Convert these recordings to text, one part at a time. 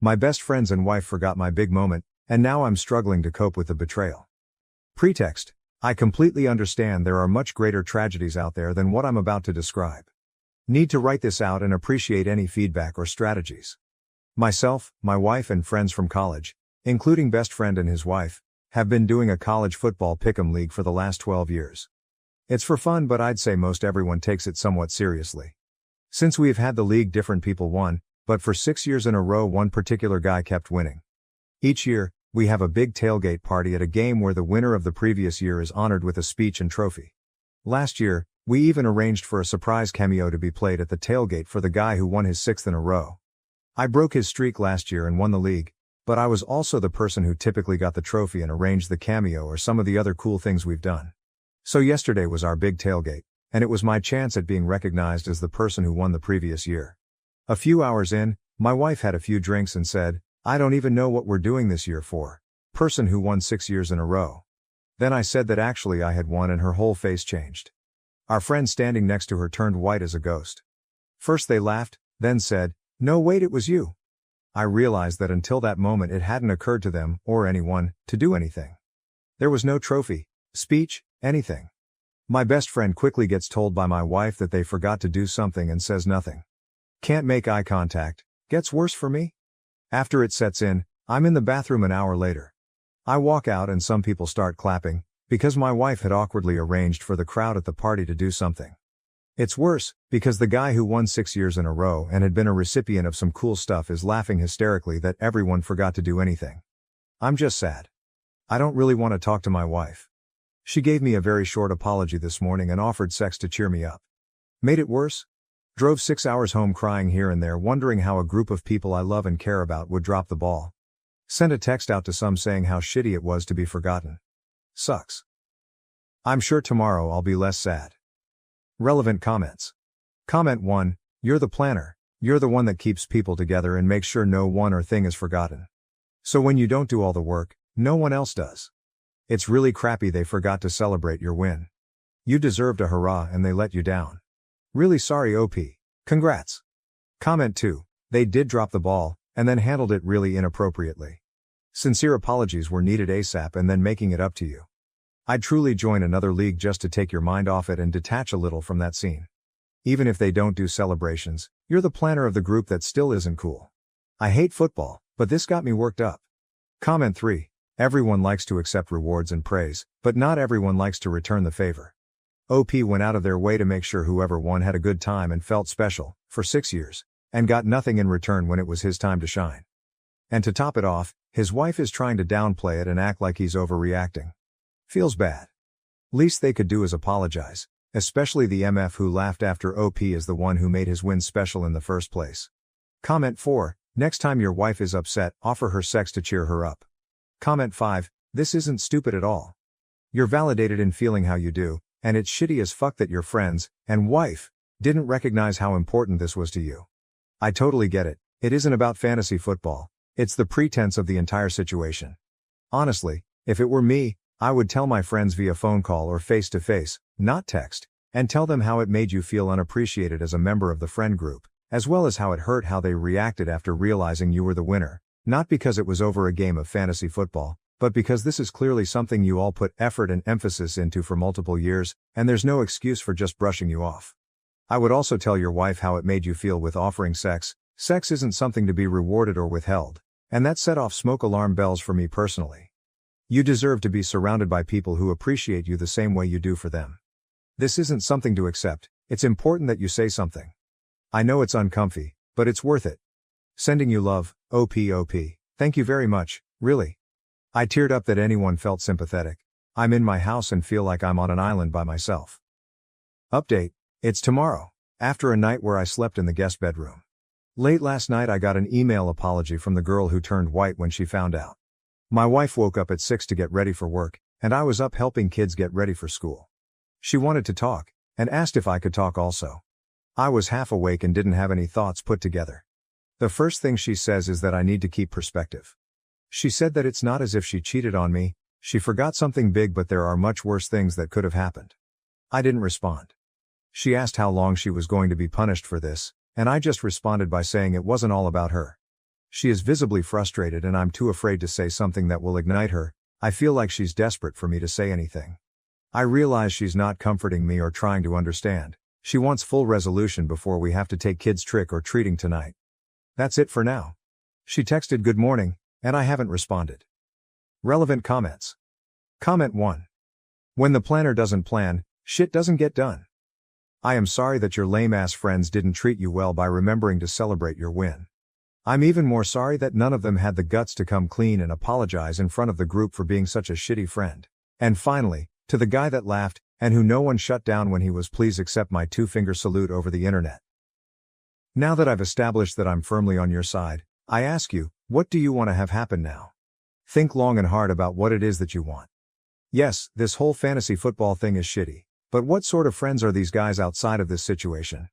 My best friends and wife forgot my big moment, and now I'm struggling to cope with the betrayal. Pretext: I completely understand there are much greater tragedies out there than what I'm about to describe. Need to write this out and appreciate any feedback or strategies. Myself, my wife and friends from college, including best friend and his wife, have been doing a college football pick'em league for the last 12 years. It's for fun, but I'd say most everyone takes it somewhat seriously. Since we've had the league, different people won, but for 6 years in a row one particular guy kept winning. Each year, we have a big tailgate party at a game where the winner of the previous year is honored with a speech and trophy. Last year, we even arranged for a surprise cameo to be played at the tailgate for the guy who won his 6th in a row. I broke his streak last year and won the league, but I was also the person who typically got the trophy and arranged the cameo or some of the other cool things we've done. So yesterday was our big tailgate, and it was my chance at being recognized as the person who won the previous year. A few hours in, my wife had a few drinks and said, "I don't even know what we're doing this year for. Person who won 6 years in a row." Then I said that actually I had won, and her whole face changed. Our friend standing next to her turned white as a ghost. First they laughed, then said, "No, wait, it was you." I realized that until that moment it hadn't occurred to them, or anyone, to do anything. There was no trophy, speech, anything. My best friend quickly gets told by my wife that they forgot to do something and says nothing. Can't make eye contact. Gets worse for me. After it sets in, I'm in the bathroom an hour later. I walk out and some people start clapping, because my wife had awkwardly arranged for the crowd at the party to do something. It's worse, because the guy who won 6 years in a row and had been a recipient of some cool stuff is laughing hysterically that everyone forgot to do anything. I'm just sad. I don't really want to talk to my wife. She gave me a very short apology this morning and offered sex to cheer me up. Made it worse? Drove 6 hours home crying here and there, wondering how a group of people I love and care about would drop the ball. Sent a text out to some saying how shitty it was to be forgotten. Sucks. I'm sure tomorrow I'll be less sad. Relevant comments. Comment 1, you're the planner. You're the one that keeps people together and makes sure no one or thing is forgotten. So when you don't do all the work, no one else does. It's really crappy they forgot to celebrate your win. You deserved a hurrah and they let you down. Really sorry, OP. Congrats. Comment 2, they did drop the ball, and then handled it really inappropriately. Sincere apologies were needed ASAP, and then making it up to you. I'd truly join another league just to take your mind off it and detach a little from that scene. Even if they don't do celebrations, you're the planner of the group that still isn't cool. I hate football, but this got me worked up. Comment 3, everyone likes to accept rewards and praise, but not everyone likes to return the favor. OP went out of their way to make sure whoever won had a good time and felt special, for 6 years, and got nothing in return when it was his time to shine. And to top it off, his wife is trying to downplay it and act like he's overreacting. Feels bad. Least they could do is apologize, especially the MF who laughed after OP is the one who made his win special in the first place. Comment 4, next time your wife is upset, offer her sex to cheer her up. Comment 5, this isn't stupid at all. You're validated in feeling how you do, and it's shitty as fuck that your friends, and wife, didn't recognize how important this was to you. I totally get it, it isn't about fantasy football, it's the pretense of the entire situation. Honestly, if it were me, I would tell my friends via phone call or face to face, not text, and tell them how it made you feel unappreciated as a member of the friend group, as well as how it hurt how they reacted after realizing you were the winner, not because it was over a game of fantasy football, but because this is clearly something you all put effort and emphasis into for multiple years, and there's no excuse for just brushing you off. I would also tell your wife how it made you feel with offering sex. Sex isn't something to be rewarded or withheld, and that set off smoke alarm bells for me personally. You deserve to be surrounded by people who appreciate you the same way you do for them. This isn't something to accept, it's important that you say something. I know it's uncomfy, but it's worth it. Sending you love, OP. Thank you very much, really. I teared up that anyone felt sympathetic. I'm in my house and feel like I'm on an island by myself. Update, it's tomorrow, after a night where I slept in the guest bedroom. Late last night I got an email apology from the girl who turned white when she found out. My wife woke up at 6 to get ready for work, and I was up helping kids get ready for school. She wanted to talk, and asked if I could talk also. I was half awake and didn't have any thoughts put together. The first thing she says is that I need to keep perspective. She said that it's not as if she cheated on me, she forgot something big, but there are much worse things that could have happened. I didn't respond. She asked how long she was going to be punished for this, and I just responded by saying it wasn't all about her. She is visibly frustrated and I'm too afraid to say something that will ignite her. I feel like she's desperate for me to say anything. I realize she's not comforting me or trying to understand. She wants full resolution before we have to take kids trick or treating tonight. That's it for now. She texted good morning, and I haven't responded. Relevant comments. Comment 1. When the planner doesn't plan, shit doesn't get done. I am sorry that your lame-ass friends didn't treat you well by remembering to celebrate your win. I'm even more sorry that none of them had the guts to come clean and apologize in front of the group for being such a shitty friend. And finally, to the guy that laughed, and who no one shut down when he was, please accept my 2-finger salute over the internet. Now that I've established that I'm firmly on your side, I ask you, what do you want to have happen now? Think long and hard about what it is that you want. Yes, this whole fantasy football thing is shitty, but what sort of friends are these guys outside of this situation?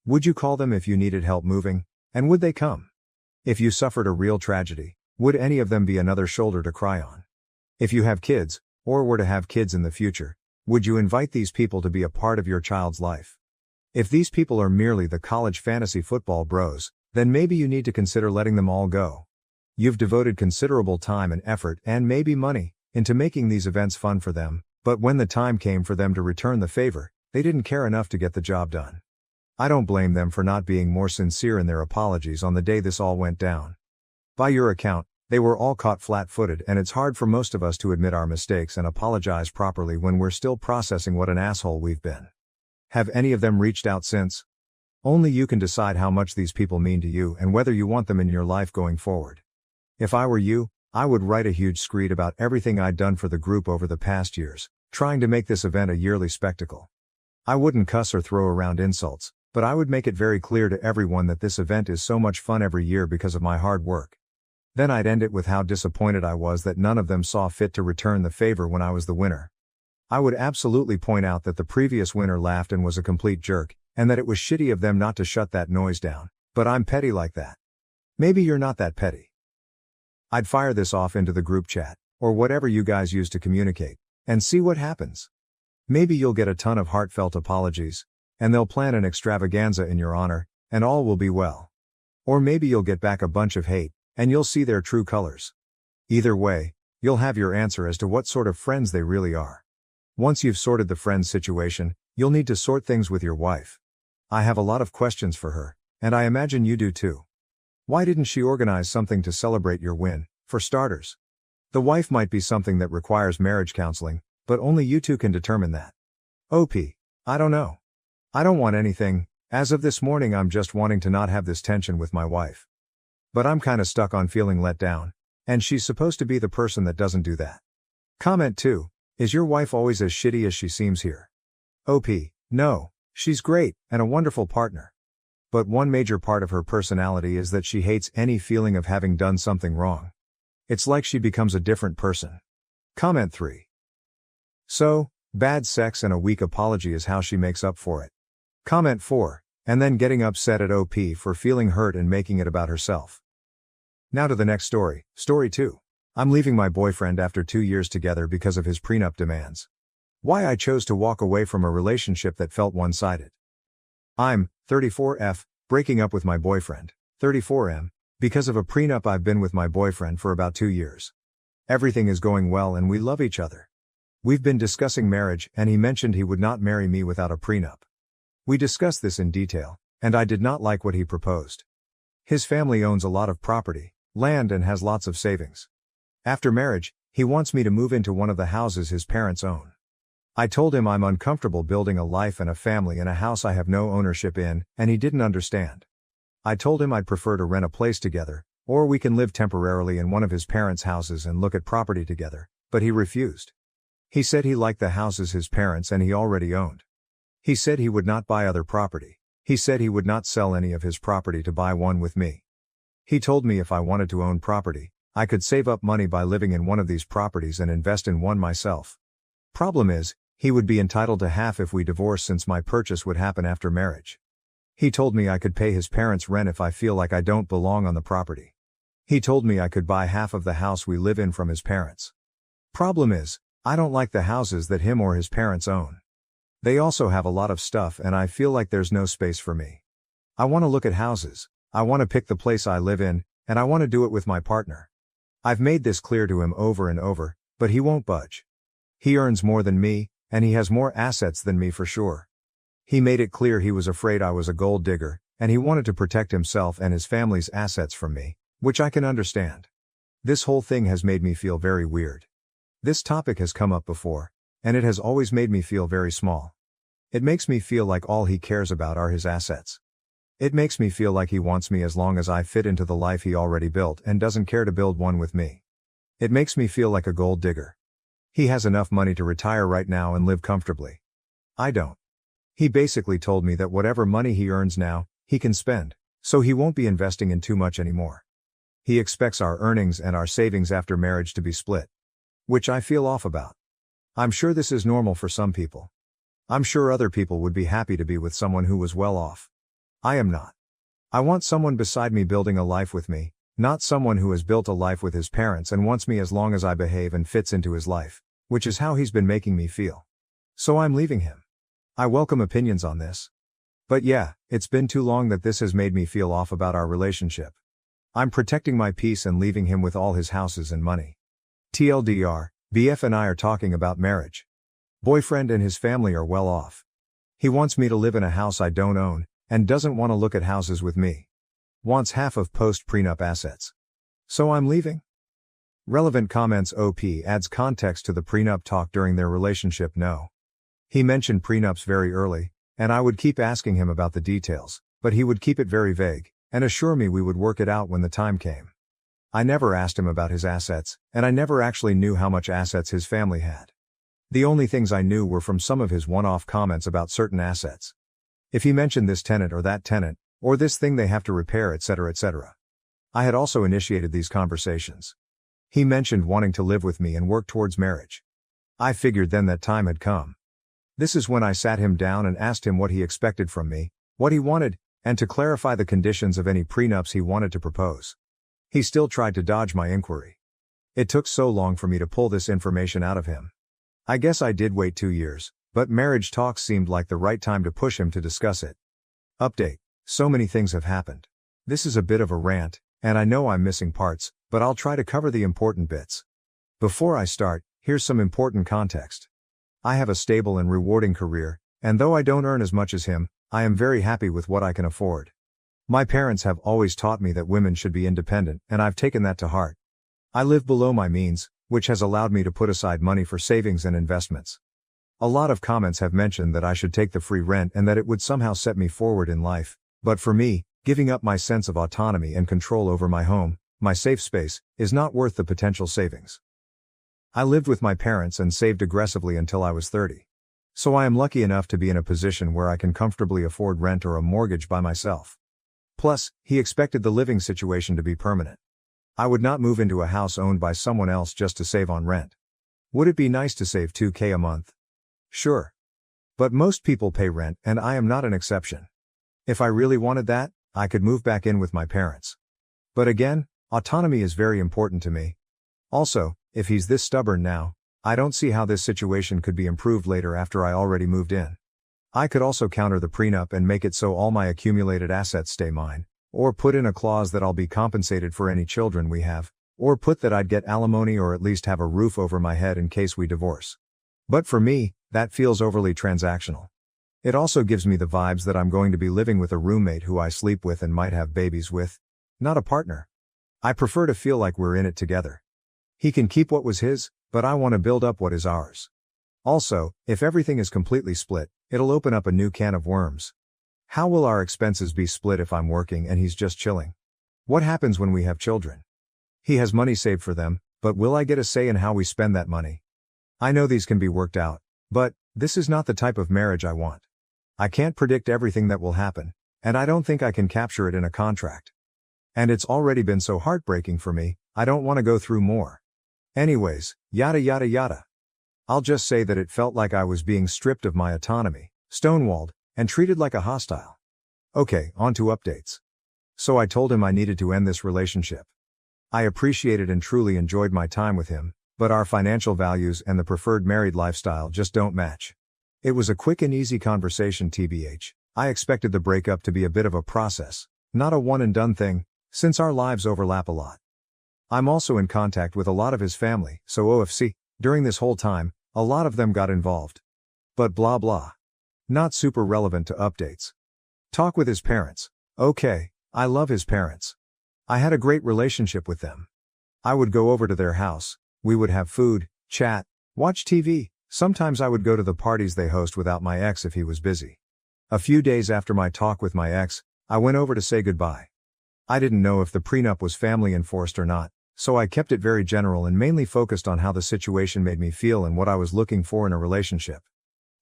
Would you call them if you needed help moving, and would they come? If you suffered a real tragedy, would any of them be another shoulder to cry on? If you have kids, or were to have kids in the future, would you invite these people to be a part of your child's life? If these people are merely the college fantasy football bros, then maybe you need to consider letting them all go. You've devoted considerable time and effort and maybe money into making these events fun for them, but when the time came for them to return the favor, they didn't care enough to get the job done. I don't blame them for not being more sincere in their apologies on the day this all went down. By your account, they were all caught flat-footed, and it's hard for most of us to admit our mistakes and apologize properly when we're still processing what an asshole we've been. Have any of them reached out since? Only you can decide how much these people mean to you and whether you want them in your life going forward. If I were you, I would write a huge screed about everything I'd done for the group over the past years, trying to make this event a yearly spectacle. I wouldn't cuss or throw around insults, but I would make it very clear to everyone that this event is so much fun every year because of my hard work. Then I'd end it with how disappointed I was that none of them saw fit to return the favor when I was the winner. I would absolutely point out that the previous winner laughed and was a complete jerk, and that it was shitty of them not to shut that noise down, but I'm petty like that. Maybe you're not that petty. I'd fire this off into the group chat, or whatever you guys use to communicate, and see what happens. Maybe you'll get a ton of heartfelt apologies, and they'll plan an extravaganza in your honor, and all will be well. Or maybe you'll get back a bunch of hate, and you'll see their true colors. Either way, you'll have your answer as to what sort of friends they really are. Once you've sorted the friends situation, you'll need to sort things with your wife. I have a lot of questions for her, and I imagine you do too. Why didn't she organize something to celebrate your win, for starters? The wife might be something that requires marriage counseling, but only you two can determine that. OP, I don't know. I don't want anything. As of this morning, I'm just wanting to not have this tension with my wife. But I'm kinda stuck on feeling let down, and she's supposed to be the person that doesn't do that. Comment 2, is your wife always as shitty as she seems here? OP, no, she's great, and a wonderful partner. But one major part of her personality is that she hates any feeling of having done something wrong. It's like she becomes a different person. Comment 3. So, bad sex and a weak apology is how she makes up for it. Comment 4. And then getting upset at OP for feeling hurt and making it about herself. Now to the next story, story 2. I'm leaving my boyfriend after 2 years together because of his prenup demands. Why I chose to walk away from a relationship that felt one-sided. I'm 34F, breaking up with my boyfriend, 34M, because of a prenup. I've been with my boyfriend for about 2 years. Everything is going well and we love each other. We've been discussing marriage and he mentioned he would not marry me without a prenup. We discussed this in detail, and I did not like what he proposed. His family owns a lot of property, land, and has lots of savings. After marriage, he wants me to move into one of the houses his parents own. I told him I'm uncomfortable building a life and a family in a house I have no ownership in, and he didn't understand. I told him I'd prefer to rent a place together, or we can live temporarily in one of his parents' houses and look at property together, but he refused. He said he liked the houses his parents and he already owned. He said he would not buy other property. He said he would not sell any of his property to buy one with me. He told me if I wanted to own property, I could save up money by living in one of these properties and invest in one myself. Problem is, he would be entitled to half if we divorced since my purchase would happen after marriage. He told me I could pay his parents' rent if I feel like I don't belong on the property. He told me I could buy half of the house we live in from his parents. Problem is, I don't like the houses that him or his parents own. They also have a lot of stuff and I feel like there's no space for me. I want to look at houses, I want to pick the place I live in, and I want to do it with my partner. I've made this clear to him over and over, but he won't budge. He earns more than me, and he has more assets than me for sure. He made it clear he was afraid I was a gold digger, and he wanted to protect himself and his family's assets from me, which I can understand. This whole thing has made me feel very weird. This topic has come up before, and it has always made me feel very small. It makes me feel like all he cares about are his assets. It makes me feel like he wants me as long as I fit into the life he already built and doesn't care to build one with me. It makes me feel like a gold digger. He has enough money to retire right now and live comfortably. I don't. He basically told me that whatever money he earns now, he can spend, so he won't be investing in too much anymore. He expects our earnings and our savings after marriage to be split. Which I feel off about. I'm sure this is normal for some people. I'm sure other people would be happy to be with someone who was well off. I am not. I want someone beside me building a life with me, not someone who has built a life with his parents and wants me as long as I behave and fits into his life, which is how he's been making me feel. So I'm leaving him. I welcome opinions on this. But yeah, it's been too long that this has made me feel off about our relationship. I'm protecting my peace and leaving him with all his houses and money. TLDR, BF and I are talking about marriage. Boyfriend and his family are well off. He wants me to live in a house I don't own, and doesn't want to look at houses with me. Wants half of post-prenup assets. So I'm leaving? Relevant comments. OP adds context to the prenup talk during their relationship. No. He mentioned prenups very early, and I would keep asking him about the details, but he would keep it very vague, and assure me we would work it out when the time came. I never asked him about his assets, and I never actually knew how much assets his family had. The only things I knew were from some of his one-off comments about certain assets. If he mentioned this tenant or that tenant, or this thing they have to repair, etc., etc. I had also initiated these conversations. He mentioned wanting to live with me and work towards marriage. I figured then that time had come. This is when I sat him down and asked him what he expected from me, what he wanted, and to clarify the conditions of any prenups he wanted to propose. He still tried to dodge my inquiry. It took so long for me to pull this information out of him. I guess I did wait 2 years, but marriage talks seemed like the right time to push him to discuss it. Update. So many things have happened. This is a bit of a rant, and I know I'm missing parts, but I'll try to cover the important bits. Before I start, here's some important context. I have a stable and rewarding career, and though I don't earn as much as him, I am very happy with what I can afford. My parents have always taught me that women should be independent, and I've taken that to heart. I live below my means, which has allowed me to put aside money for savings and investments. A lot of comments have mentioned that I should take the free rent and that it would somehow set me forward in life, but for me, giving up my sense of autonomy and control over my home, my safe space, is not worth the potential savings. I lived with my parents and saved aggressively until I was 30. So I am lucky enough to be in a position where I can comfortably afford rent or a mortgage by myself. Plus, he expected the living situation to be permanent. I would not move into a house owned by someone else just to save on rent. Would it be nice to save $2,000 a month? Sure. But most people pay rent, and I am not an exception. If I really wanted that, I could move back in with my parents. But again, autonomy is very important to me. Also, if he's this stubborn now, I don't see how this situation could be improved later after I already moved in. I could also counter the prenup and make it so all my accumulated assets stay mine, or put in a clause that I'll be compensated for any children we have, or put that I'd get alimony or at least have a roof over my head in case we divorce. But for me, that feels overly transactional. It also gives me the vibes that I'm going to be living with a roommate who I sleep with and might have babies with, not a partner. I prefer to feel like we're in it together. He can keep what was his, but I want to build up what is ours. Also, if everything is completely split, it'll open up a new can of worms. How will our expenses be split if I'm working and he's just chilling? What happens when we have children? He has money saved for them, but will I get a say in how we spend that money? I know these can be worked out, but this is not the type of marriage I want. I can't predict everything that will happen, and I don't think I can capture it in a contract. And it's already been so heartbreaking for me, I don't want to go through more. Anyways, yada yada yada. I'll just say that it felt like I was being stripped of my autonomy, stonewalled, and treated like a hostile. Okay, on to updates. So I told him I needed to end this relationship. I appreciated and truly enjoyed my time with him, but our financial values and the preferred married lifestyle just don't match. It was a quick and easy conversation TBH. I expected the breakup to be a bit of a process, not a one and done thing, since our lives overlap a lot. I'm also in contact with a lot of his family, so OFC, during this whole time, a lot of them got involved. But blah blah. Not super relevant to updates. Talk with his parents. Okay, I love his parents. I had a great relationship with them. I would go over to their house, we would have food, chat, watch TV, sometimes I would go to the parties they host without my ex if he was busy. A few days after my talk with my ex, I went over to say goodbye. I didn't know if the prenup was family enforced or not, so I kept it very general and mainly focused on how the situation made me feel and what I was looking for in a relationship.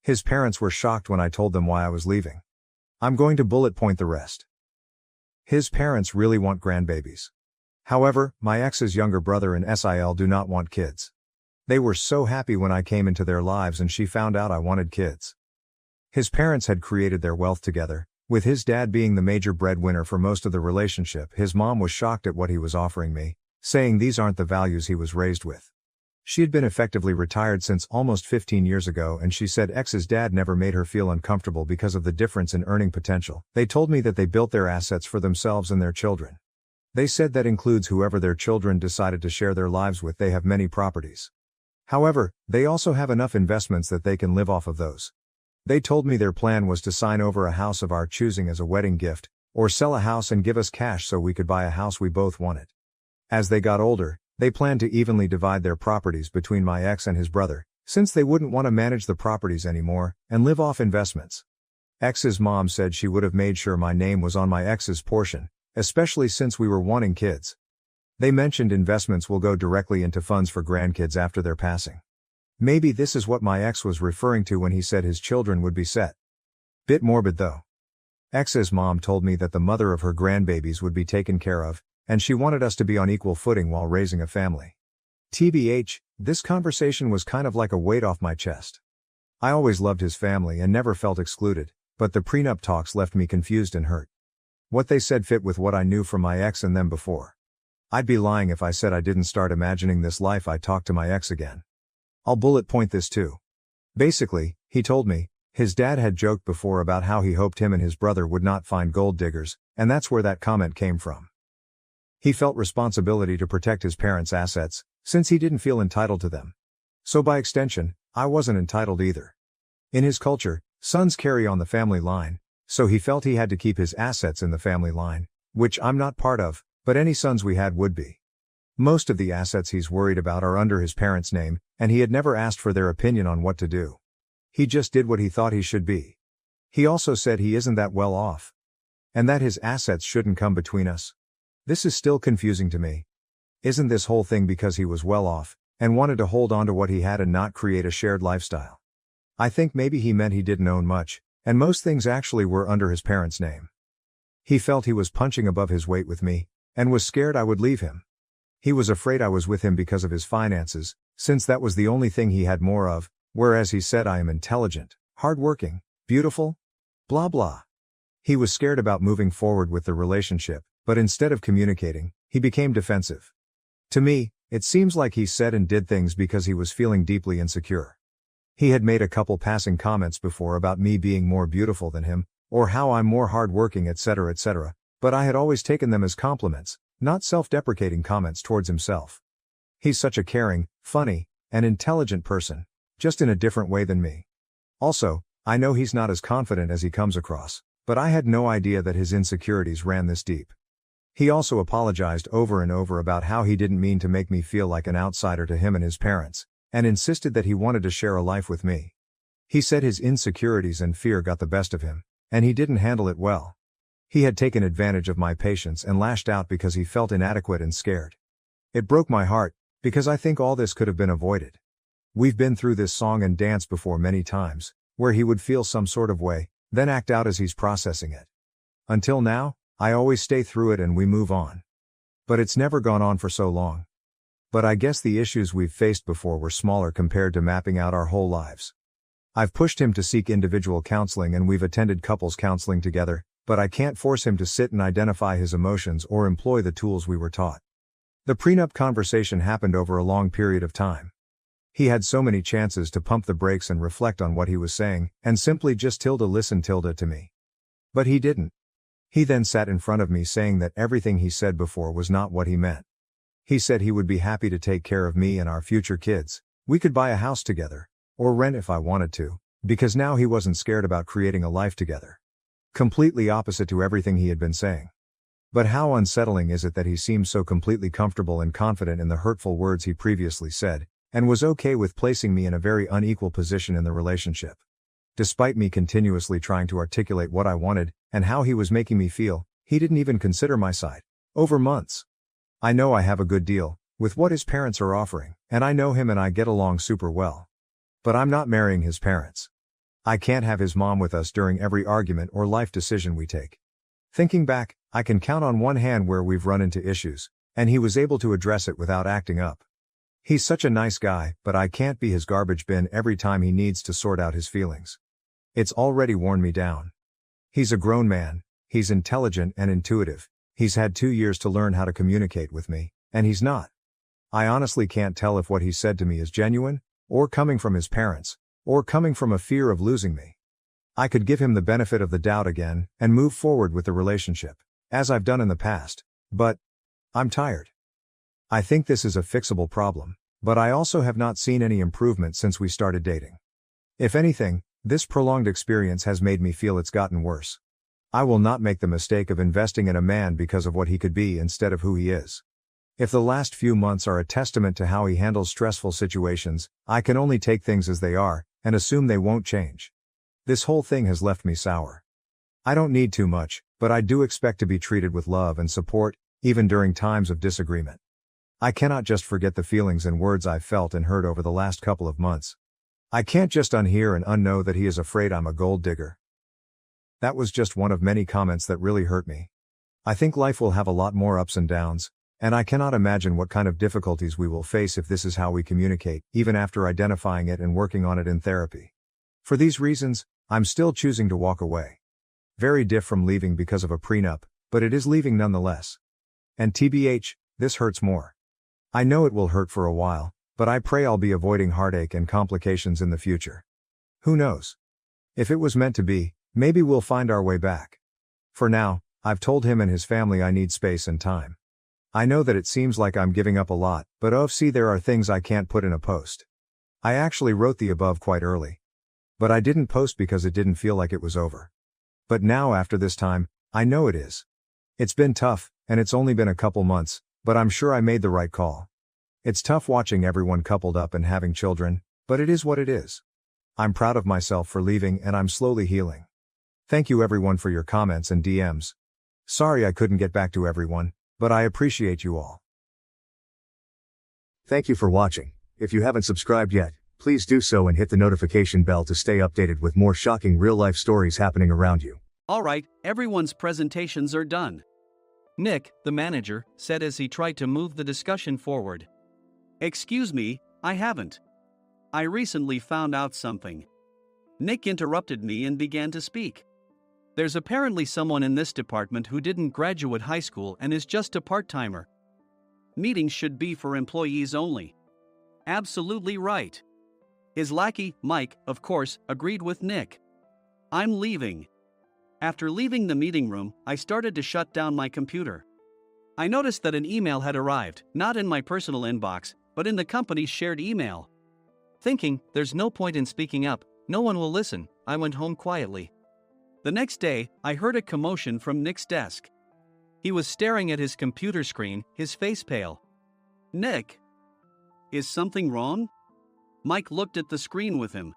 His parents were shocked when I told them why I was leaving. I'm going to bullet point the rest. His parents really want grandbabies. However, my ex's younger brother and SIL do not want kids. They were so happy when I came into their lives and she found out I wanted kids. His parents had created their wealth together, with his dad being the major breadwinner for most of the relationship. His mom was shocked at what he was offering me, saying these aren't the values he was raised with. She had been effectively retired since almost 15 years ago, and she said ex's dad never made her feel uncomfortable because of the difference in earning potential. They told me that they built their assets for themselves and their children. They said that includes whoever their children decided to share their lives with. They have many properties. However, they also have enough investments that they can live off of those. They told me their plan was to sign over a house of our choosing as a wedding gift, or sell a house and give us cash so we could buy a house we both wanted. As they got older, they planned to evenly divide their properties between my ex and his brother, since they wouldn't want to manage the properties anymore, and live off investments. Ex's mom said she would have made sure my name was on my ex's portion, especially since we were wanting kids. They mentioned investments will go directly into funds for grandkids after their passing. Maybe this is what my ex was referring to when he said his children would be set. Bit morbid though. Ex's mom told me that the mother of her grandbabies would be taken care of, and she wanted us to be on equal footing while raising a family. TBH, this conversation was kind of like a weight off my chest. I always loved his family and never felt excluded, but the prenup talks left me confused and hurt. What they said fit with what I knew from my ex and them before. I'd be lying if I said I didn't start imagining this life I talked to my ex again. I'll bullet point this too. Basically, he told me, his dad had joked before about how he hoped him and his brother would not find gold diggers, and that's where that comment came from. He felt responsibility to protect his parents' assets, since he didn't feel entitled to them. So by extension, I wasn't entitled either. In his culture, sons carry on the family line, so he felt he had to keep his assets in the family line, which I'm not part of, but any sons we had would be. Most of the assets he's worried about are under his parents' name, and he had never asked for their opinion on what to do. He just did what he thought he should be. He also said he isn't that well off, and that his assets shouldn't come between us. This is still confusing to me. Isn't this whole thing because he was well off, and wanted to hold on to what he had and not create a shared lifestyle? I think maybe he meant he didn't own much, and most things actually were under his parents' name. He felt he was punching above his weight with me, and was scared I would leave him. He was afraid I was with him because of his finances, since that was the only thing he had more of, whereas he said I am intelligent, hardworking, beautiful, blah blah. He was scared about moving forward with the relationship, but instead of communicating, he became defensive. To me, it seems like he said and did things because he was feeling deeply insecure. He had made a couple passing comments before about me being more beautiful than him, or how I'm more hardworking, etc., but I had always taken them as compliments, not self-deprecating comments towards himself. He's such a caring, funny, and intelligent person, just in a different way than me. Also, I know he's not as confident as he comes across, but I had no idea that his insecurities ran this deep. He also apologized over and over about how he didn't mean to make me feel like an outsider to him and his parents, and insisted that he wanted to share a life with me. He said his insecurities and fear got the best of him, and he didn't handle it well. He had taken advantage of my patience and lashed out because he felt inadequate and scared. It broke my heart, because I think all this could have been avoided. We've been through this song and dance before many times, where he would feel some sort of way, then act out as he's processing it. Until now, I always stay through it and we move on. But it's never gone on for so long. But I guess the issues we've faced before were smaller compared to mapping out our whole lives. I've pushed him to seek individual counseling and we've attended couples counseling together, but I can't force him to sit and identify his emotions or employ the tools we were taught. The prenup conversation happened over a long period of time. He had so many chances to pump the brakes and reflect on what he was saying, and simply just listen to me. But he didn't. He then sat in front of me saying that everything he said before was not what he meant. He said he would be happy to take care of me and our future kids. We could buy a house together, or rent if I wanted to, because now he wasn't scared about creating a life together. Completely opposite to everything he had been saying. But how unsettling is it that he seems so completely comfortable and confident in the hurtful words he previously said, and was okay with placing me in a very unequal position in the relationship. Despite me continuously trying to articulate what I wanted, and how he was making me feel, he didn't even consider my side. Over months. I know I have a good deal, with what his parents are offering, and I know him and I get along super well. But I'm not marrying his parents. I can't have his mom with us during every argument or life decision we take. Thinking back, I can count on one hand where we've run into issues, and he was able to address it without acting up. He's such a nice guy, but I can't be his garbage bin every time he needs to sort out his feelings. It's already worn me down. He's a grown man, he's intelligent and intuitive, he's had 2 years to learn how to communicate with me, and he's not. I honestly can't tell if what he said to me is genuine, or coming from his parents, or coming from a fear of losing me. I could give him the benefit of the doubt again, and move forward with the relationship, as I've done in the past, but I'm tired. I think this is a fixable problem, but I also have not seen any improvement since we started dating. If anything, this prolonged experience has made me feel it's gotten worse. I will not make the mistake of investing in a man because of what he could be instead of who he is. If the last few months are a testament to how he handles stressful situations, I can only take things as they are, and assume they won't change. This whole thing has left me sour. I don't need too much, but I do expect to be treated with love and support, even during times of disagreement. I cannot just forget the feelings and words I've felt and heard over the last couple of months. I can't just unhear and unknow that he is afraid I'm a gold digger. That was just one of many comments that really hurt me. I think life will have a lot more ups and downs, and I cannot imagine what kind of difficulties we will face if this is how we communicate, even after identifying it and working on it in therapy. For these reasons, I'm still choosing to walk away. Very diff from leaving because of a prenup, but it is leaving nonetheless. And TBH, this hurts more. I know it will hurt for a while, but I pray I'll be avoiding heartache and complications in the future. Who knows? If it was meant to be, maybe we'll find our way back. For now, I've told him and his family I need space and time. I know that it seems like I'm giving up a lot, but OFC there are things I can't put in a post. I actually wrote the above quite early. But I didn't post because it didn't feel like it was over. But now after this time, I know it is. It's been tough, and it's only been a couple months, but I'm sure I made the right call. It's tough watching everyone coupled up and having children, but it is what it is. I'm proud of myself for leaving and I'm slowly healing. Thank you everyone for your comments and DMs. Sorry I couldn't get back to everyone, but I appreciate you all. Thank you for watching. If you haven't subscribed yet, please do so and hit the notification bell to stay updated with more shocking real-life stories happening around you. Alright, everyone's presentations are done. Nick, the manager, said as he tried to move the discussion forward. Excuse me, I haven't. I recently found out something. Nick interrupted me and began to speak. There's apparently someone in this department who didn't graduate high school and is just a part-timer. Meetings should be for employees only. Absolutely right. His lackey, Mike, of course, agreed with Nick. I'm leaving. After leaving the meeting room, I started to shut down my computer. I noticed that an email had arrived, not in my personal inbox, but in the company's shared email. Thinking, there's no point in speaking up, no one will listen, I went home quietly. The next day, I heard a commotion from Nick's desk. He was staring at his computer screen, his face pale. Nick! Is something wrong? Mike looked at the screen with him.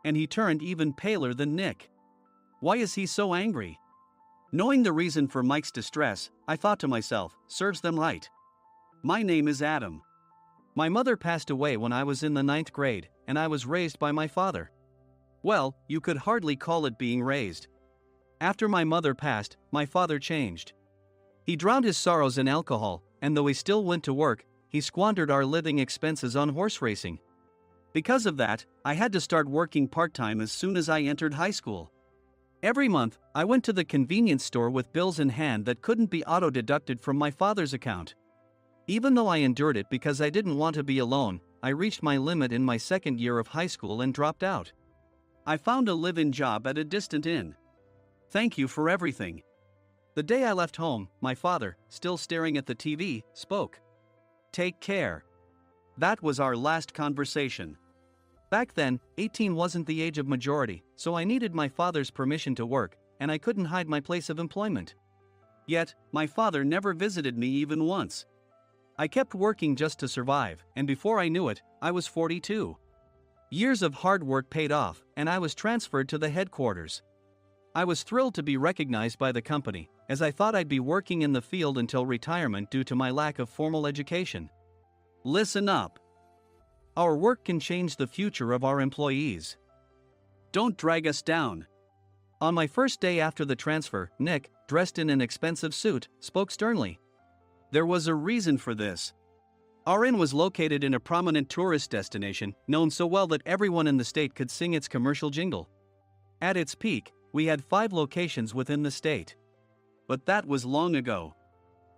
And he turned even paler than Nick. Why is he so angry? Knowing the reason for Mike's distress, I thought to myself, serves them right. My name is Adam. My mother passed away when I was in the 9th grade, and I was raised by my father. Well, you could hardly call it being raised. After my mother passed, my father changed. He drowned his sorrows in alcohol, and though he still went to work, he squandered our living expenses on horse racing. Because of that, I had to start working part-time as soon as I entered high school. Every month, I went to the convenience store with bills in hand that couldn't be auto-deducted from my father's account. Even though I endured it because I didn't want to be alone, I reached my limit in my 2nd year of high school and dropped out. I found a live-in job at a distant inn. Thank you for everything. The day I left home, my father, still staring at the TV, spoke. "Take care." That was our last conversation. Back then, 18 wasn't the age of majority, so I needed my father's permission to work, and I couldn't hide my place of employment. Yet, my father never visited me even once. I kept working just to survive, and before I knew it, I was 42. Years of hard work paid off, and I was transferred to the headquarters. I was thrilled to be recognized by the company, as I thought I'd be working in the field until retirement due to my lack of formal education. Listen up. Our work can change the future of our employees. Don't drag us down. On my first day after the transfer, Nick, dressed in an expensive suit, spoke sternly. There was a reason for this. Our inn was located in a prominent tourist destination, known so well that everyone in the state could sing its commercial jingle. At its peak, we had 5 locations within the state. But that was long ago.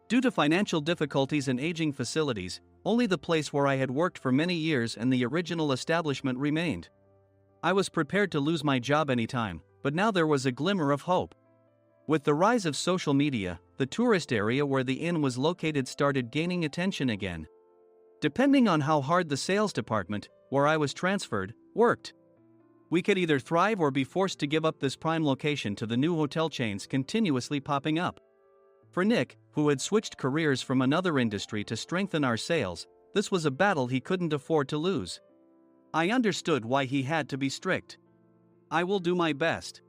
Due to financial difficulties and aging facilities, only the place where I had worked for many years and the original establishment remained. I was prepared to lose my job anytime, but now there was a glimmer of hope. With the rise of social media, the tourist area where the inn was located started gaining attention again. Depending on how hard the sales department, where I was transferred, worked, we could either thrive or be forced to give up this prime location to the new hotel chains continuously popping up. For Nick, who had switched careers from another industry to strengthen our sales, this was a battle he couldn't afford to lose. I understood why he had to be strict. "I will do my best."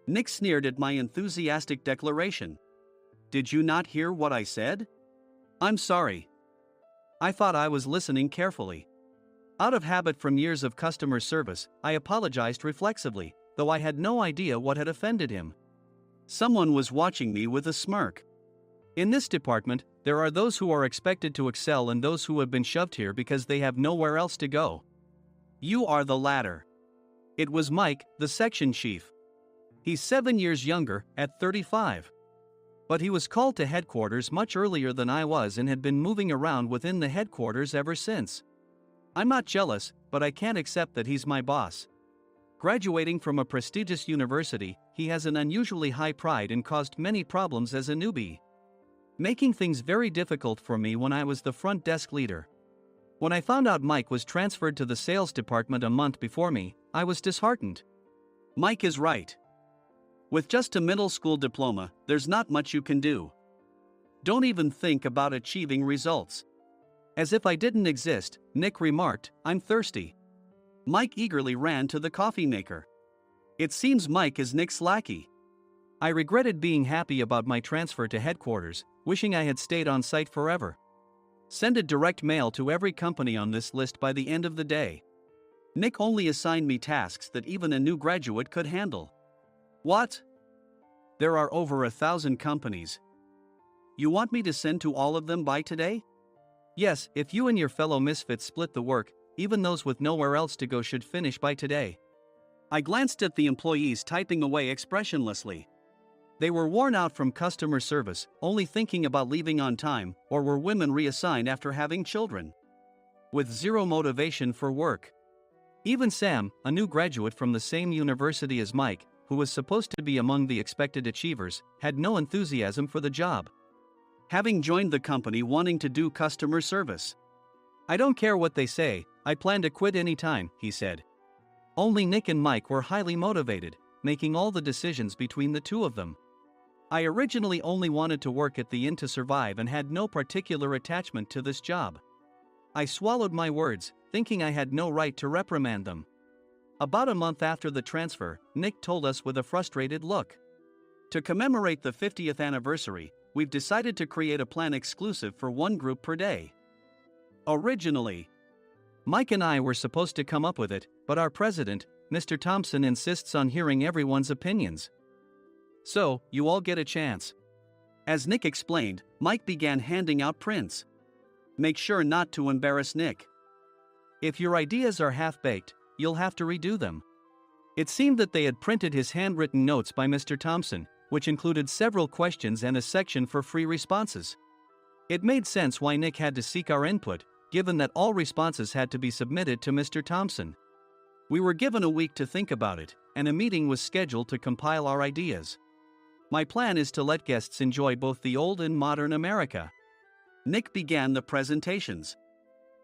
Nick sneered at my enthusiastic declaration. "Did you not hear what I said?" "I'm sorry." I thought I was listening carefully. Out of habit from years of customer service, I apologized reflexively, though I had no idea what had offended him. Someone was watching me with a smirk. In this department, there are those who are expected to excel and those who have been shoved here because they have nowhere else to go. You are the latter. It was Mike, the section chief. He's 7 years younger, at 35. But he was called to headquarters much earlier than I was and had been moving around within the headquarters ever since. I'm not jealous, but I can't accept that he's my boss. Graduating from a prestigious university, he has an unusually high pride and caused many problems as a newbie, making things very difficult for me when I was the front desk leader. When I found out Mike was transferred to the sales department a month before me, I was disheartened. Mike is right. With just a middle school diploma, there's not much you can do. Don't even think about achieving results. As if I didn't exist, Nick remarked, "I'm thirsty." Mike eagerly ran to the coffee maker. It seems Mike is Nick's lackey. I regretted being happy about my transfer to headquarters, wishing I had stayed on site forever. Send a direct mail to every company on this list by the end of the day. Nick only assigned me tasks that even a new graduate could handle. What? There are over 1,000 companies. You want me to send to all of them by today? Yes, if you and your fellow misfits split the work, even those with nowhere else to go should finish by today. I glanced at the employees typing away expressionlessly. They were worn out from customer service, only thinking about leaving on time, or were women reassigned after having children, with zero motivation for work. Even Sam, a new graduate from the same university as Mike, who was supposed to be among the expected achievers, had no enthusiasm for the job, having joined the company wanting to do customer service. "I don't care what they say, I plan to quit anytime," he said. Only Nick and Mike were highly motivated, making all the decisions between the two of them. I originally only wanted to work at the inn to survive and had no particular attachment to this job. I swallowed my words, thinking I had no right to reprimand them. About a month after the transfer, Nick told us with a frustrated look. To commemorate the 50th anniversary, we've decided to create a plan exclusive for one group per day. Originally, Mike and I were supposed to come up with it, but our president, Mr. Thompson, insists on hearing everyone's opinions. So, you all get a chance. As Nick explained, Mike began handing out prints. Make sure not to embarrass Nick. If your ideas are half-baked, you'll have to redo them. It seemed that they had printed his handwritten notes by Mr. Thompson, which included several questions and a section for free responses. It made sense why Nick had to seek our input, given that all responses had to be submitted to Mr. Thompson. We were given a week to think about it, and a meeting was scheduled to compile our ideas. My plan is to let guests enjoy both the old and modern America. Nick began the presentations.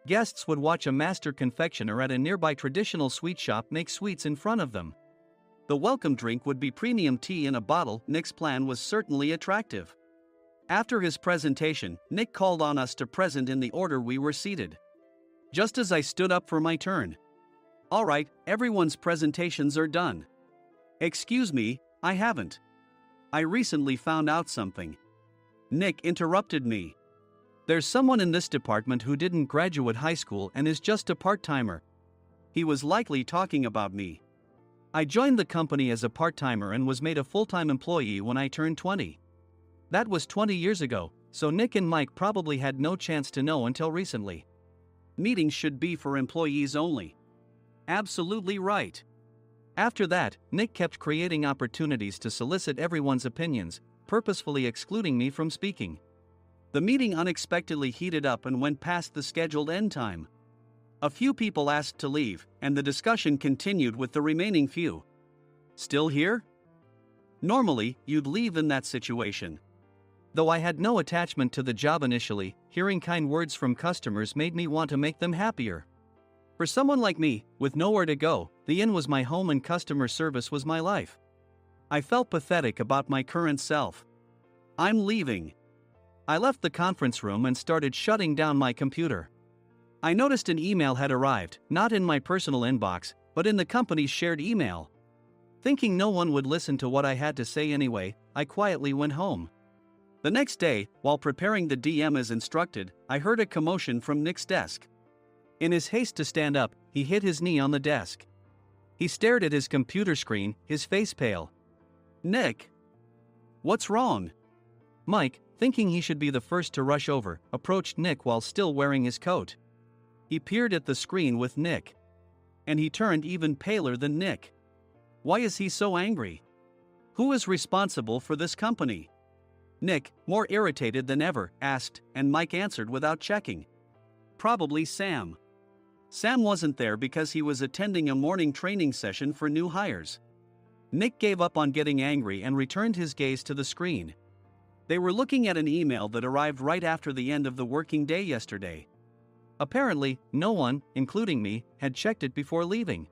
Guests would watch a master confectioner at a nearby traditional sweet shop make sweets in front of them. The welcome drink would be premium tea in a bottle. Nick's plan was certainly attractive. After his presentation, Nick called on us to present in the order we were seated. Just as I stood up for my turn. All right, everyone's presentations are done. Excuse me, I haven't. I recently found out something. Nick interrupted me. There's someone in this department who didn't graduate high school and is just a part-timer. He was likely talking about me. I joined the company as a part-timer and was made a full-time employee when I turned 20. That was 20 years ago, so Nick and Mike probably had no chance to know until recently. Meetings should be for employees only. Absolutely right. After that, Nick kept creating opportunities to solicit everyone's opinions, purposefully excluding me from speaking. The meeting unexpectedly heated up and went past the scheduled end time. A few people asked to leave, and the discussion continued with the remaining few. Still here? Normally, you'd leave in that situation. Though I had no attachment to the job initially, hearing kind words from customers made me want to make them happier. For someone like me, with nowhere to go, the inn was my home and customer service was my life. I felt pathetic about my current self. I'm leaving. I left the conference room and started shutting down my computer. I noticed an email had arrived, not in my personal inbox, but in the company's shared email. Thinking no one would listen to what I had to say anyway, I quietly went home. The next day, while preparing the DM as instructed, I heard a commotion from Nick's desk. In his haste to stand up, he hit his knee on the desk. He stared at his computer screen, his face pale. Nick! What's wrong? Mike, thinking he should be the first to rush over, approached Nick while still wearing his coat. He peered at the screen with Nick. And he turned even paler than Nick. Why is he so angry? Who is responsible for this company? Nick, more irritated than ever, asked, and Mike answered without checking. Probably Sam. Sam wasn't there because he was attending a morning training session for new hires. Nick gave up on getting angry and returned his gaze to the screen. They were looking at an email that arrived right after the end of the working day yesterday. Apparently, no one, including me, had checked it before leaving.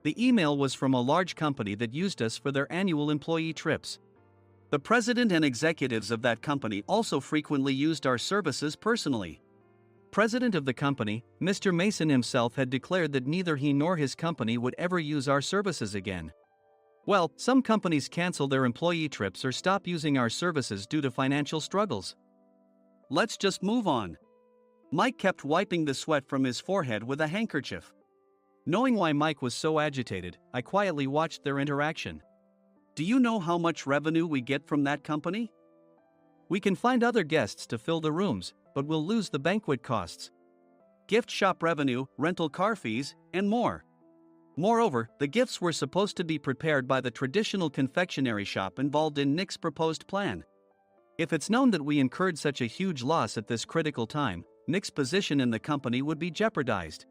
The email was from a large company that used us for their annual employee trips. The president and executives of that company also frequently used our services personally. President of the company, Mr. Mason himself had declared that neither he nor his company would ever use our services again. Well, some companies cancel their employee trips or stop using our services due to financial struggles. Let's just move on. Mike kept wiping the sweat from his forehead with a handkerchief. Knowing why Mike was so agitated, I quietly watched their interaction. Do you know how much revenue we get from that company? We can find other guests to fill the rooms, but we'll lose the banquet costs, gift shop revenue, rental car fees, and more. Moreover, the gifts were supposed to be prepared by the traditional confectionery shop involved in Nick's proposed plan. If it's known that we incurred such a huge loss at this critical time, Nick's position in the company would be jeopardized.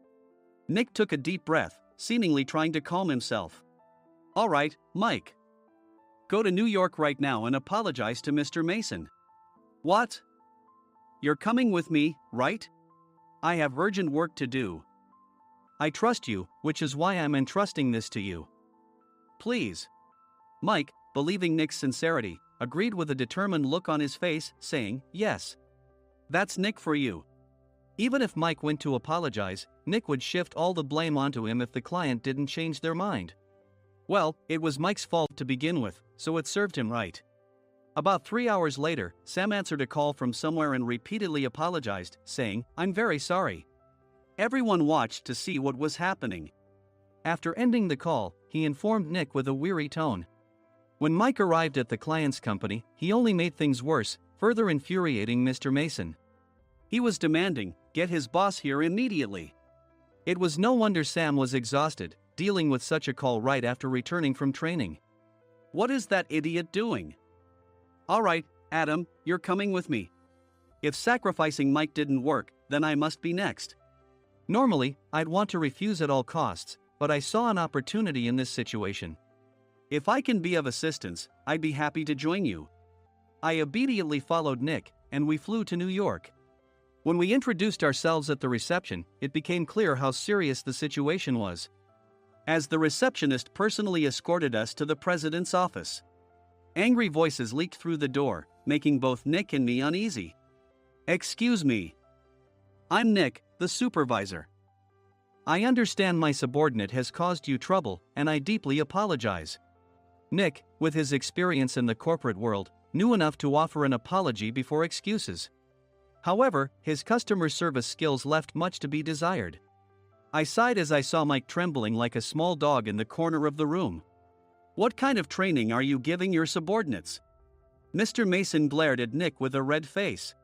Nick took a deep breath, seemingly trying to calm himself. All right, Mike. Go to New York right now and apologize to Mr. Mason. What? You're coming with me, right? I have urgent work to do. I trust you, which is why I'm entrusting this to you. Please. Mike, believing Nick's sincerity, agreed with a determined look on his face, saying, yes. That's Nick for you. Even if Mike went to apologize, Nick would shift all the blame onto him if the client didn't change their mind. Well, it was Mike's fault to begin with, so it served him right. About 3 hours later, Sam answered a call from somewhere and repeatedly apologized, saying, I'm very sorry. Everyone watched to see what was happening. After ending the call, he informed Nick with a weary tone. When Mike arrived at the client's company, he only made things worse, further infuriating Mr. Mason. He was demanding, get his boss here immediately. It was no wonder Sam was exhausted, dealing with such a call right after returning from training. What is that idiot doing? All right, Adam, you're coming with me. If sacrificing Mike didn't work, then I must be next. Normally, I'd want to refuse at all costs, but I saw an opportunity in this situation. If I can be of assistance, I'd be happy to join you. I obediently followed Nick, and we flew to New York. When we introduced ourselves at the reception, it became clear how serious the situation was, as the receptionist personally escorted us to the president's office. Angry voices leaked through the door, making both Nick and me uneasy. "Excuse me. I'm Nick, the supervisor. I understand my subordinate has caused you trouble, and I deeply apologize." Nick, with his experience in the corporate world, knew enough to offer an apology before excuses. However, his customer service skills left much to be desired. I sighed as I saw Mike trembling like a small dog in the corner of the room. "What kind of training are you giving your subordinates?" Mr. Mason glared at Nick with a red face.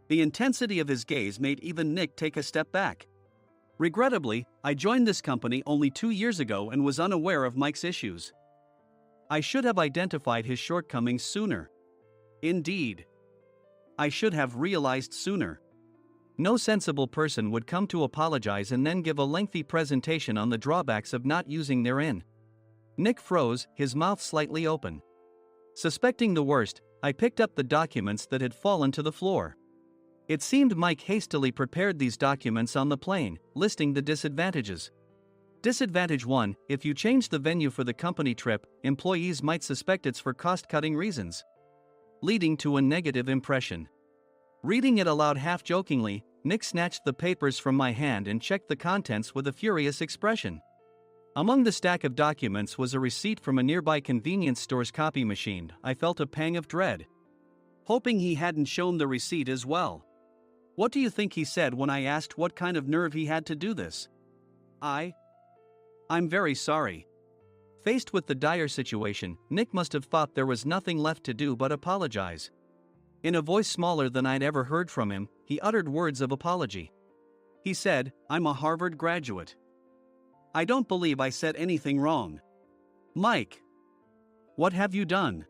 The intensity of his gaze made even Nick take a step back. Regrettably, I joined this company only 2 years ago and was unaware of Mike's issues. I should have identified his shortcomings sooner. Indeed, I should have realized sooner. No sensible person would come to apologize and then give a lengthy presentation on the drawbacks of not using their in. Nick froze, his mouth slightly open. Suspecting the worst, I picked up the documents that had fallen to the floor. It seemed Mike hastily prepared these documents on the plane, listing the disadvantages. Disadvantage 1: if you change the venue for the company trip, employees might suspect it's for cost-cutting reasons, leading to a negative impression. Reading it aloud half-jokingly, Nick snatched the papers from my hand and checked the contents with a furious expression. Among the stack of documents was a receipt from a nearby convenience store's copy machine. I felt a pang of dread, hoping he hadn't shown the receipt as well. What do you think he said when I asked what kind of nerve he had to do this? I'm very sorry. Faced with the dire situation, Nick must have thought there was nothing left to do but apologize. In a voice smaller than I'd ever heard from him, he uttered words of apology. He said, "I'm a Harvard graduate. I don't believe I said anything wrong." "Mike, what have you done?"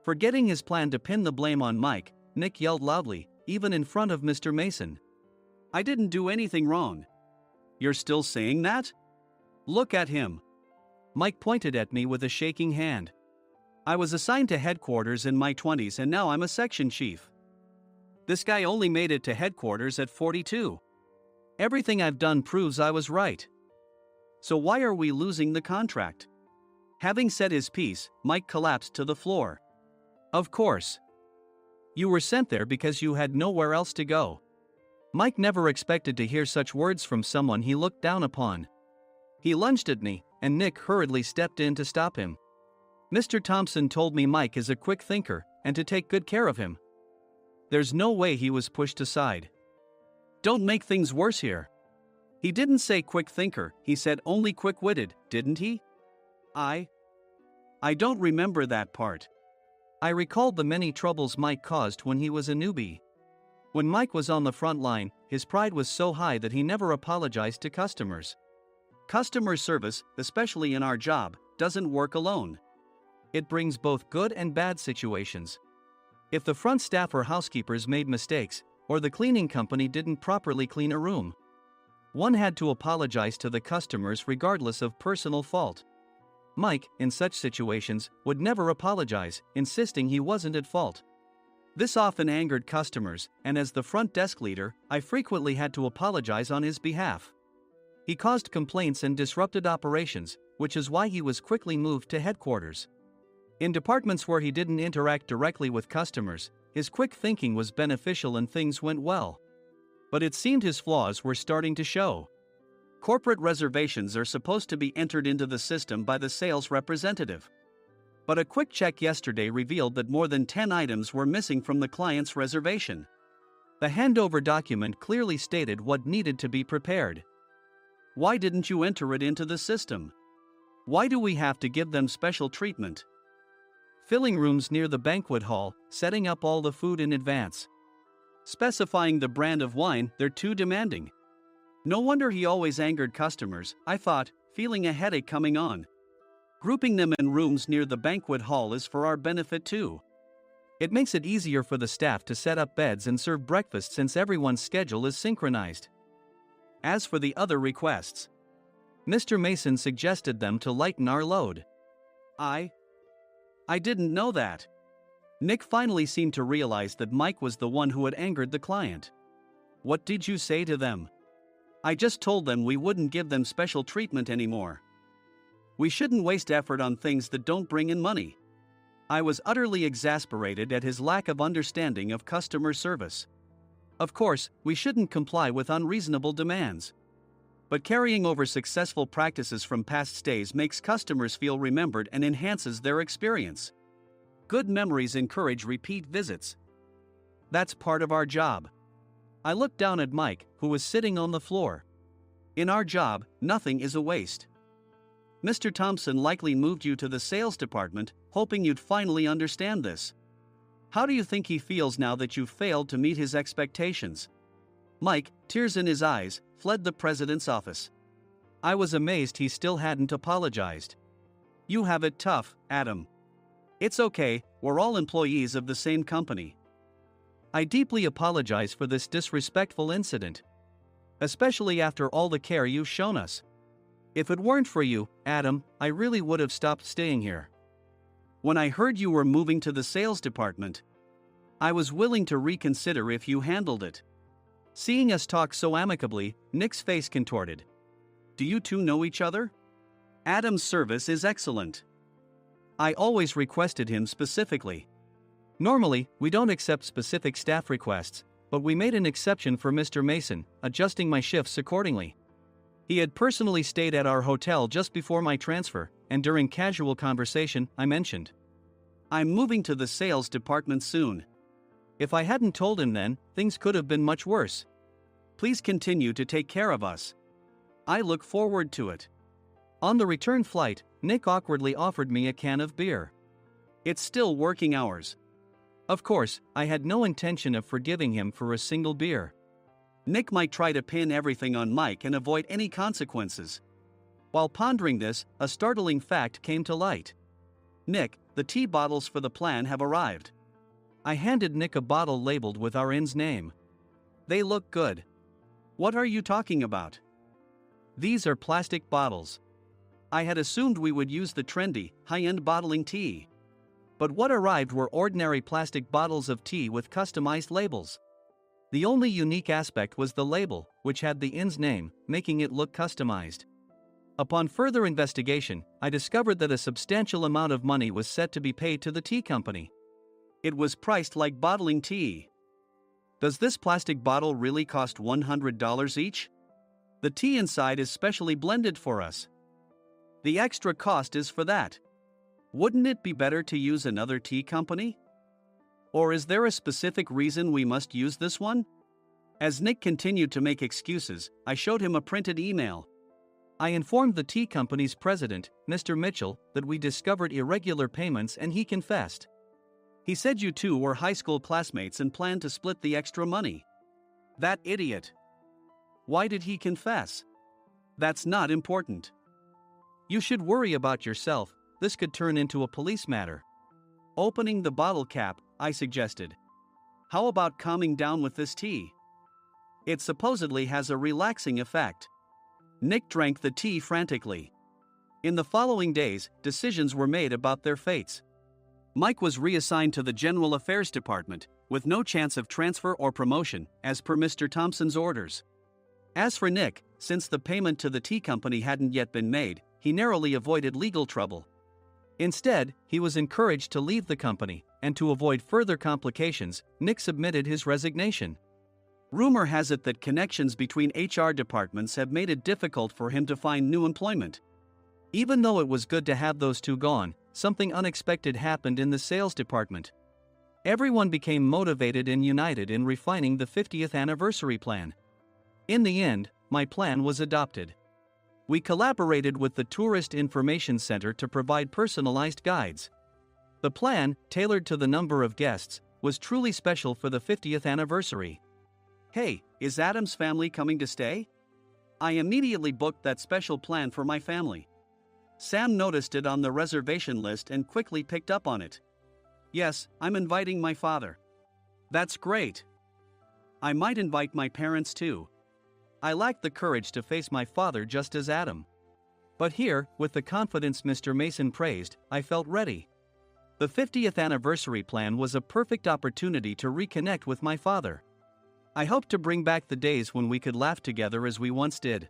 Forgetting his plan to pin the blame on Mike, Nick yelled loudly, even in front of Mr. Mason. "I didn't do anything wrong." "You're still saying that? Look at him." Mike pointed at me with a shaking hand. "I was assigned to headquarters in my 20s and now I'm a section chief. This guy only made it to headquarters at 42. Everything I've done proves I was right. So why are we losing the contract?" Having said his piece, Mike collapsed to the floor. "Of course. You were sent there because you had nowhere else to go." Mike never expected to hear such words from someone he looked down upon. He lunged at me, and Nick hurriedly stepped in to stop him. "Mr. Thompson told me Mike is a quick thinker, and to take good care of him." There's no way he was pushed aside. "Don't make things worse here. He didn't say quick thinker, he said only quick-witted, didn't he?" I don't remember that part." I recalled the many troubles Mike caused when he was a newbie. When Mike was on the front line, his pride was so high that he never apologized to customers. Customer service, especially in our job, doesn't work alone. It brings both good and bad situations. If the front staff or housekeepers made mistakes, or the cleaning company didn't properly clean a room, one had to apologize to the customers regardless of personal fault. Mike, in such situations, would never apologize, insisting he wasn't at fault. This often angered customers, and as the front desk leader, I frequently had to apologize on his behalf. He caused complaints and disrupted operations, which is why he was quickly moved to headquarters. In departments where he didn't interact directly with customers, his quick thinking was beneficial and things went well. But it seemed his flaws were starting to show. Corporate reservations are supposed to be entered into the system by the sales representative. But a quick check yesterday revealed that more than 10 items were missing from the client's reservation. The handover document clearly stated what needed to be prepared. Why didn't you enter it into the system? Why do we have to give them special treatment? Filling rooms near the banquet hall, setting up all the food in advance. Specifying the brand of wine, they're too demanding. No wonder he always angered customers, I thought, feeling a headache coming on. Grouping them in rooms near the banquet hall is for our benefit too. It makes it easier for the staff to set up beds and serve breakfast since everyone's schedule is synchronized. As for the other requests, Mr. Mason suggested them to lighten our load. I didn't know that. Nick finally seemed to realize that Mike was the one who had angered the client. What did you say to them? I just told them we wouldn't give them special treatment anymore. We shouldn't waste effort on things that don't bring in money. I was utterly exasperated at his lack of understanding of customer service. Of course, we shouldn't comply with unreasonable demands. But carrying over successful practices from past stays makes customers feel remembered and enhances their experience. Good memories encourage repeat visits. That's part of our job. I looked down at Mike, who was sitting on the floor. In our job, nothing is a waste. Mr. Thompson likely moved you to the sales department, hoping you'd finally understand this. How do you think he feels now that you've failed to meet his expectations? Mike, tears in his eyes, fled the president's office. I was amazed he still hadn't apologized. You have it tough, Adam. It's okay, we're all employees of the same company. I deeply apologize for this disrespectful incident. Especially after all the care you've shown us. If it weren't for you, Adam, I really would have stopped staying here. When I heard you were moving to the sales department, I was willing to reconsider if you handled it. Seeing us talk so amicably, Nick's face contorted. Do you two know each other? Adam's service is excellent. I always requested him specifically. Normally, we don't accept specific staff requests, but we made an exception for Mr. Mason, adjusting my shifts accordingly. He had personally stayed at our hotel just before my transfer, and during casual conversation, I mentioned, I'm moving to the sales department soon. If I hadn't told him then, things could have been much worse. Please continue to take care of us. I look forward to it. On the return flight, Nick awkwardly offered me a can of beer. It's still working hours. Of course, I had no intention of forgiving him for a single beer. Nick might try to pin everything on Mike and avoid any consequences. While pondering this, a startling fact came to light. Nick, the tea bottles for the plan have arrived. I handed Nick a bottle labeled with our inn's name. They look good. What are you talking about? These are plastic bottles. I had assumed we would use the trendy, high-end bottling tea. But what arrived were ordinary plastic bottles of tea with customized labels. The only unique aspect was the label, which had the inn's name, making it look customized. Upon further investigation, I discovered that a substantial amount of money was set to be paid to the tea company. It was priced like bottling tea. Does this plastic bottle really cost $100 each? The tea inside is specially blended for us. The extra cost is for that. Wouldn't it be better to use another tea company? Or is there a specific reason we must use this one? As Nick continued to make excuses, I showed him a printed email. I informed the tea company's president, Mr. Mitchell, that we discovered irregular payments and he confessed. He said you two were high school classmates and planned to split the extra money. That idiot. Why did he confess? That's not important. You should worry about yourself, this could turn into a police matter. Opening the bottle cap, I suggested. How about calming down with this tea? It supposedly has a relaxing effect. Nick drank the tea frantically. In the following days, decisions were made about their fates. Mike was reassigned to the General Affairs Department, with no chance of transfer or promotion, as per Mr. Thompson's orders. As for Nick, since the payment to the tea company hadn't yet been made, he narrowly avoided legal trouble. Instead, he was encouraged to leave the company, and to avoid further complications, Nick submitted his resignation. Rumor has it that connections between HR departments have made it difficult for him to find new employment. Even though it was good to have those two gone, something unexpected happened in the sales department. Everyone became motivated and united in refining the 50th anniversary plan. In the end, my plan was adopted. We collaborated with the Tourist Information Center to provide personalized guides. The plan, tailored to the number of guests, was truly special for the 50th anniversary. Hey, is Adam's family coming to stay? I immediately booked that special plan for my family. Sam noticed it on the reservation list and quickly picked up on it. Yes, I'm inviting my father. That's great. I might invite my parents too. I lacked the courage to face my father just as Adam. But here, with the confidence Mr. Mason praised, I felt ready. The 50th anniversary plan was a perfect opportunity to reconnect with my father. I hoped to bring back the days when we could laugh together as we once did.